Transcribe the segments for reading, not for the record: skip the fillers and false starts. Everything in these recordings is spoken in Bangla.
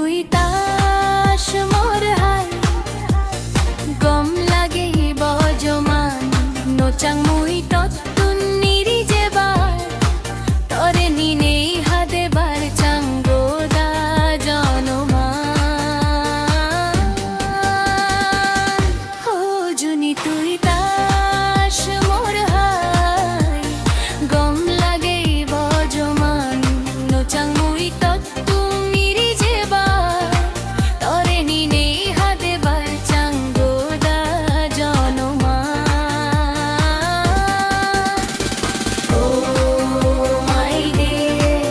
তুই তাস মোর হাই গম লাগে বজমান নোচাং মুই তত্তুন নিরি যেবার তরে নিনে হাদে বার চাঙ্গোদা জনমান হো জুনি তুই তাস মোর হাই গম লাগে বজমান নোচাং মুই তত্তুন নিরি যেবার তরে নিনে হাদে বার চাঙ্গোদা জনমান Oh my dear,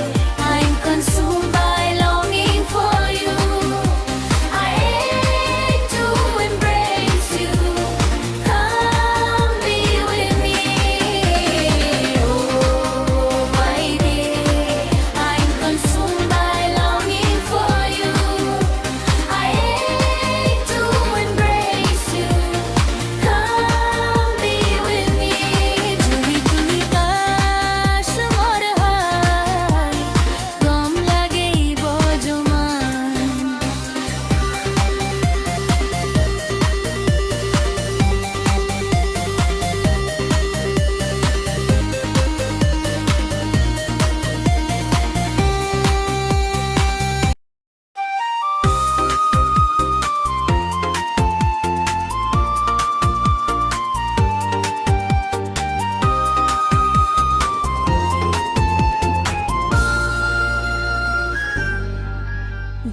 I'm consumed by longing for you. I ache to embrace you. Come be with me. Oh my dear, I'm consumed by longing for you. I ache to embrace you. Come be with me. জুড়ি তুই কাশ মোর হাই গম লাগে বজমান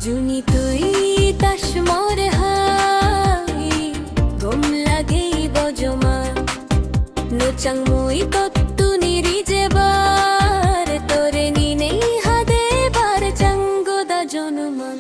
জুনি তুই তাস মোর হাই গম লাগে বজমান নোচাং মুই তত্তু নিরি যেবার তোরে নিনেই হাদে বার চাঙ্গোদা জনমান